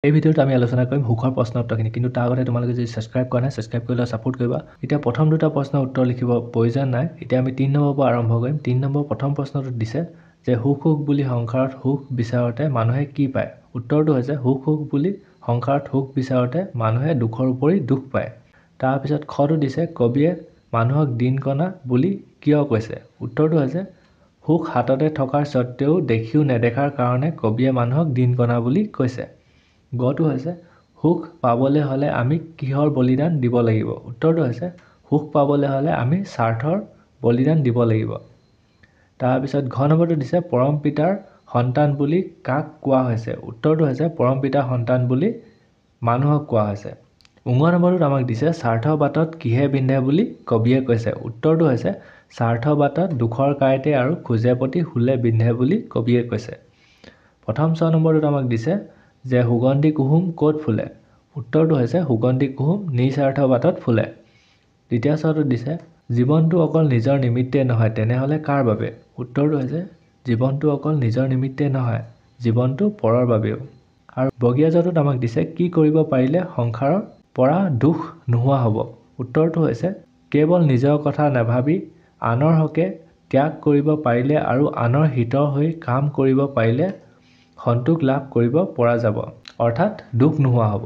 এই ভিডিঅ'ত আমি আলোচনা কৰিম সুখৰ প্ৰশ্ন উত্তৰখিনি, কিন্তু তাৰ আগতে তোমালোকে যদি ছাবস্ক্ৰাইব কৰা নাই ছাবস্ক্ৰাইব কৰিলে ছাপোৰ্ট কৰিবা। এতিয়া প্ৰথম দুটা প্ৰশ্নৰ উত্তৰ লিখিব প্ৰয়োজন নাই। এতিয়া আমি 3 নম্বৰৰ পৰা আৰম্ভ কৰিম। 3 নম্বৰ প্ৰথম প্ৰশ্নটোত দিছে যে সুখ বুলি সংসাৰত সুখ বিচাৰোঁতে মানুহে কি পায়? উত্তৰটো হৈছে সুখ বুলি সংসাৰত সুখ বিচাৰোঁতে মানুহে দুখৰ উপৰি দুখ পায়। তাৰপিছত খটো দিছে কবিয়ে মানুহক দিনকণা বুলি কিয় কৈছে? উত্তৰটো হৈছে সুখ হাততে থকাৰ স্বত্তেও দেখিও নেদেখাৰ কাৰণে কবিয়ে মানুহক দিনকণা বুলি কৈছে। গটো হৈছে সুখ পাবলৈ হ'লে আমি কিহৰ বলিদান দিব লাগিব? উত্তৰটো হৈছে সুখ পাবলৈ হ'লে আমি স্বাৰ্থৰ বলিদান দিব লাগিব। তাৰপিছত ঘ নম্বৰটো দিছে পৰম পিতাৰ সন্তান বুলি কাক কোৱা হৈছে? উত্তৰটো হৈছে পৰম পিতাৰ সন্তান বুলি মানুহক কোৱা হৈছে। উঙ নম্বৰটোত আমাক দিছে স্বাৰ্থ বাটত কিহে বিন্ধে বুলি কবিয়ে কৈছে? উত্তৰটো হৈছে স্বাৰ্থ বাটত দুখৰ কাঁইতে আৰু খোজে প্ৰতি শুলে বিন্ধে বুলি কবিয়ে কৈছে। প্ৰথম ছ নম্বৰটোত আমাক দিছে যে সুগন্ধি কুহুম ক'ত ফুলে? উত্তৰটো হৈছে সুগন্ধি কুহুম নিস্বাৰ্থ বাটত ফুলে। দ্বিতীয় ছটোত দিছে জীৱনটো অকল নিজৰ নিমিত্তে নহয় তেনেহ'লে কাৰ বাবে? উত্তৰটো হৈছে জীৱনটো অকল নিজৰ নিমিত্তে নহয়, জীৱনটো পৰৰ বাবেও। আৰু বগীয়া জটোত আমাক দিছে কি কৰিব পাৰিলে সংসাৰৰ পৰা দুখ নোহোৱা হ'ব? উত্তৰটো হৈছে কেৱল নিজৰ কথা নাভাবি আনৰ হকে ত্যাগ কৰিব পাৰিলে আৰু আনৰ হিতৰ হৈ কাম কৰিব পাৰিলে সন্তোষ লাভ কৰিব পৰা যাব, অৰ্থাৎ দুখ নোহোৱা হ'ব।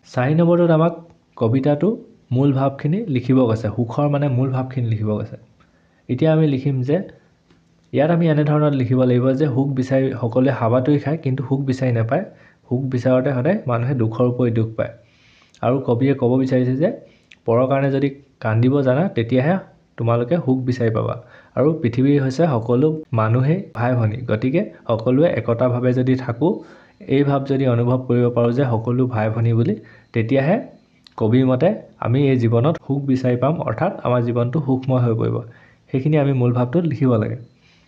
4 নম্বৰটোত আমাক কবিতাটো মূল ভাৱখিনি লিখিব কৈছে, সুখৰ মূল ভাৱখিনি লিখিব কৈছে। এতিয়া আমি লিখিম যে ইয়াত আমি এনেধৰণত লিখিব লাগিব যে সুখ বিচাৰি সকলোৱে হাবাথুৰি খায় কিন্তু সুখ বিচাৰি নাপায়, সুখ বিচাৰোঁতে সদায় মানুহে দুখৰ উপৰি দুখ পায়। আৰু কবিয়ে ক'ব বিচাৰিছে যে পৰৰ কাৰণে যদি কান্দিব জানা তেতিয়াহে তোমালোকে সুখ বিচাৰি পাবা। আৰু পৃথিৱী হৈছে সকলো মানুহেই ভাই ভনী, গতিকে সকলোৱে একতাভাৱে যদি থাকোঁ, এই ভাৱ যদি অনুভৱ কৰিব পাৰোঁ যে সকলো ভাই ভনী বুলি, তেতিয়াহে কবিৰ মতে আমি এই জীৱনত সুখ বিচাৰি পাম, অৰ্থাৎ আমাৰ জীৱনটো সুখময় হৈ পৰিব। সেইখিনি আমি মূল ভাৱটোত লিখিব লাগে।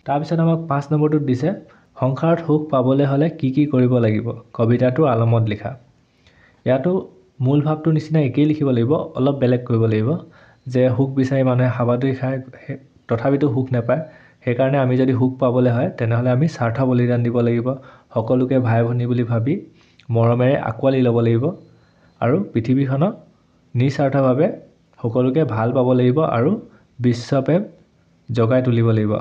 তাৰপিছত আমাক 5 নম্বৰটোত দিছে সংসাৰত সুখ পাবলৈ হ'লে কি কি কৰিব লাগিব? কবিতাটোৰ আলমত লিখা। ইয়াতো মূল ভাৱটোৰ নিচিনা একেই লিখিব লাগিব, অলপ বেলেগ কৰিব লাগিব যে সুখ বিচাৰি মানুহে হাবাথুৰি খায় তথাপিতো সুখ নাপায়। সেইকাৰণে আমি যদি সুখ পাবলৈ হয় তেনেহ'লে আমি স্বাৰ্থ বলিদান দিব লাগিব, সকলোকে ভাই ভনী বুলি ভাবি মৰমেৰে আঁকোৱালি ল'ব লাগিব আৰু পৃথিৱীখনক নিস্বাৰ্থভাৱে সকলোকে ভাল পাব লাগিব আৰু বিশ্বপ্ৰেম জগাই তুলিব লাগিব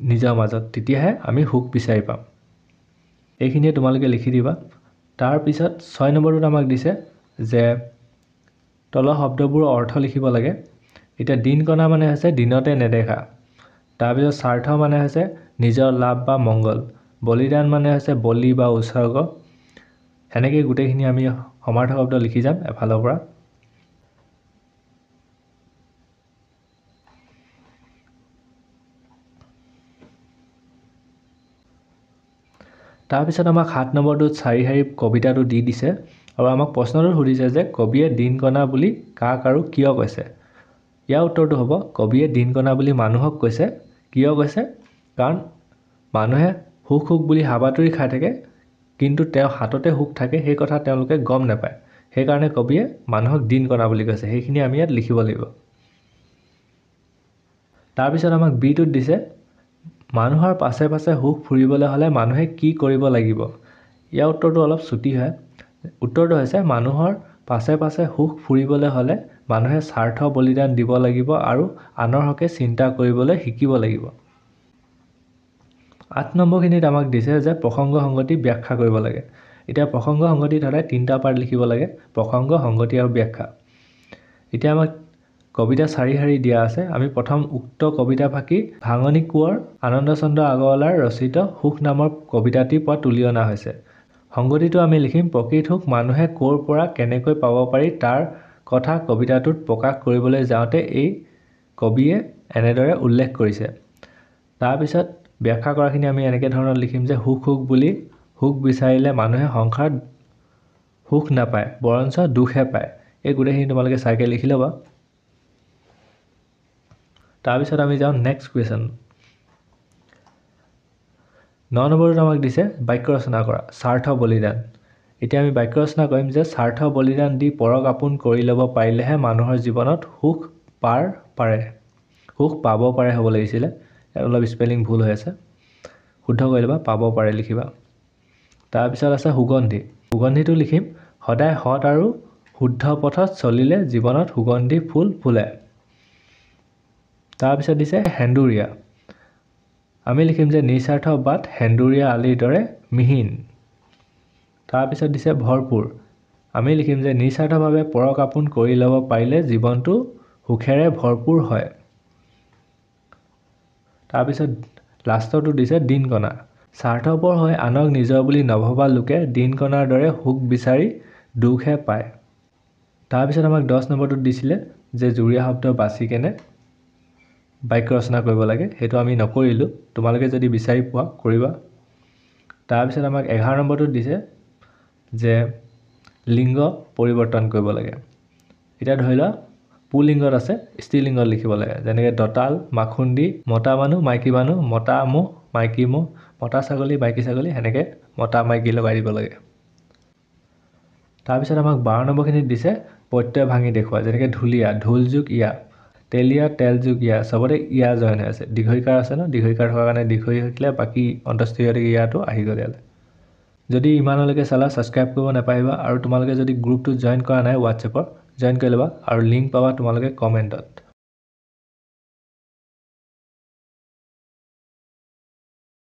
নিজৰ মাজত, তেতিয়াহে আমি সুখ বিচাৰি পাম। এইখিনিয়ে তোমালোকে লিখি দিবা। তাৰপিছত 6 নম্বৰটোত আমাক দিছে যে তলৰ শব্দবোৰৰ অৰ্থ লিখিব লাগে। এতিয়া দিনকণা হৈছে দিনতে নেদেখা। তাৰপিছত স্বাৰ্থ হৈছে নিজৰ লাভ বা মংগল। বলিদান হৈছে বলি বা উৎসৰ্গ। সেনেকৈ গোটেইখিনি আমি সমাৰ্থক শব্দ লিখি যাম এফালৰ পৰা। তাৰপিছত আমাক 7 নম্বৰটোত 4 শাৰী কবিতাটো দি দিছে আৰু আমাক প্ৰশ্নটো সুধিছে যে কবিয়ে দিনকণা বুলি কাক আৰু কিয় কৈছে? ইয়াৰ উত্তৰটো হ'ব কবিয়ে দিনকণা বুলি মানুহক কৈছে। কিয় কৈছে? কাৰণ মানুহে সুখ বুলি হাবাথুৰি খাই থাকে কিন্তু তেওঁ হাততে সুখ থাকে সেই কথা তেওঁলোকে গম নাপায়। সেইকাৰণে কবিয়ে মানুহক দিনকণা বুলি কৈছে। সেইখিনি আমি ইয়াত লিখিব লাগিব। তাৰপিছত আমাক বিটোত দিছে মানুহৰ পাছে পাছে সুখ ফুৰিবলৈ হ'লে মানুহে কি কৰিব লাগিব? ইয়াৰ উত্তৰটো অলপ চুটি হয়। উত্তৰটো হৈছে মানুহৰ পাছে পাছে সুখ ফুৰিবলৈ হ'লে মানুহে স্বাৰ্থ বলিদান দিব লাগিব আৰু আনৰ হকে চিন্তা কৰিবলৈ শিকিব লাগিব। 8 নম্বৰখিনিত আমাক দিছে যে প্ৰসংগ সংগতি ব্যাখ্যা কৰিব লাগে। এতিয়া প্ৰসংগ সংগতিত সদায় 3টা পাৰ্ট লিখিব লাগে, প্ৰসংগ সংগতি আৰু ব্যাখ্যা। এতিয়া আমাক কবিতা 4 শাৰী দিয়া আছে। আমি প্ৰথম উক্ত কবিতা ফাঁকি ভাঙনি কোঁৱৰ আনন্দচন্দ্ৰ আগৰৱালাৰ ৰচিত সুখ নামৰ কবিতাটিৰ পৰা তুলি অনা হৈছে। সংগতিটো আমি লিখিম প্ৰকৃত সুখ মানুহে ক'ৰ পৰা কেনেকৈ পাব পাৰি তাৰ কথা কবিতাটোত প্ৰকাশ কৰিবলৈ যাওঁতে এই কবিয়ে এনেদৰে উল্লেখ কৰিছে। তাৰপিছত ব্যাখ্যা কৰাখিনি আমি এনেকৈ ধৰণত লিখিম যে সুখ বুলি সুখ বিচাৰিলে মানুহে সংসাৰত সুখ নাপায় বৰঞ্চ দুখহে পায়। এই গোটেইখিনি তোমালোকে চাইকেল লিখি ল'বা। তাৰপিছত আমি যাওঁ নেক্সট কুৱেশ্যন। 9 নম্বৰত আমাক দিছে বাক্য ৰচনা কৰা, স্বাৰ্থ বলিদান। এতিয়া আমি বাক্য ৰচনা কৰিম যে স্বাৰ্থ বলিদান দি পৰক আপোন কৰি ল'ব পাৰিলেহে মানুহৰ জীৱনত সুখ সুখ পাব পাৰে হ'ব লাগিছিলে। ইয়াত অলপ স্পেলিং ভুল হৈ আছে, শুদ্ধ কৰি ল'বা, পাব পাৰে লিখিবা। তাৰপিছত আছে সুগন্ধি। সুগন্ধিটো লিখিম সদায় সৎ আৰু শুদ্ধ পথত চলিলে জীৱনত সুগন্ধি ফুল ফুলে। তাৰপিছত দিছে সেন্দুৰীয়া। আমি লিখিম যে নিস্বাৰ্থ বাট সেন্দুৰীয়া আলিৰ দৰে মিহিন। তাৰপিছত দিছে ভৰপূৰ। আমি লিখিম যে নিস্বাৰ্থভাৱে পৰক আপোন কৰি ল'ব পাৰিলে জীৱনটো সুখেৰে ভৰপূৰ হয়। তাৰপিছত লাষ্টৰটো দিছে দিনকণা। স্বাৰ্থপৰ হৈ আনক নিজৰ বুলি নভবা লোকে দিনকণাৰ দৰে সুখ বিচাৰি দুখহে পায়। তাৰপিছত আমাক 10 নম্বৰটোত দিছিলে যে জুৰীয়া শব্দ বাছি কেনে বাক্য ৰচনা কৰিব লাগে। সেইটো আমি নকৰিলোঁ, তোমালোকে যদি বিচাৰি পোৱা কৰিবা। তাৰপিছত আমাক 11 নম্বৰটোত দিছে যে লিংগ পৰিৱৰ্তন কৰিব লাগে। এতিয়া ধৰি লোৱা পুলিংগত আছে, স্ত্ৰীলিংগত লিখিব লাগে। যেনেকৈ দঁতাল, মাখুন্দি, মতা মানুহ, মাইকী মানুহ, মতা ম'হ, মাইকী ম'হ, মতা ছাগলী, মাইকী ছাগলী, সেনেকৈ মতা মাইকী লগাই দিব লাগে। তাৰপিছত আমাক 12 নম্বৰখিনিত দিছে প্ৰত্যয় ভাঙি দেখুওৱা। যেনেকৈ ঢুলীয়া, ঢোল যোগ ইয়া, তেলীয়া, তেল যোগ ইয়া, চবতে ইয়া জইন হৈ আছে। দীৰ্ঘইকাৰ আছে ন, দীৰ্ঘইকাৰ থকাৰ কাৰণে দীৰ্ঘই হৈ থাকিলে, বাকী অন্তস্থিত ইয়াটো আহি গ'ল ইয়ালৈ। যদি ইমানলৈকে চালা ছাবস্ক্ৰাইব কৰিব নাপাহৰিবা, আৰু তোমালোকে যদি গ্ৰুপটো জইন কৰা নাই হোৱাটছএপৰ, জইন কৰি ল'বা, আৰু লিংক পাবা তোমালোকে কমেণ্টত।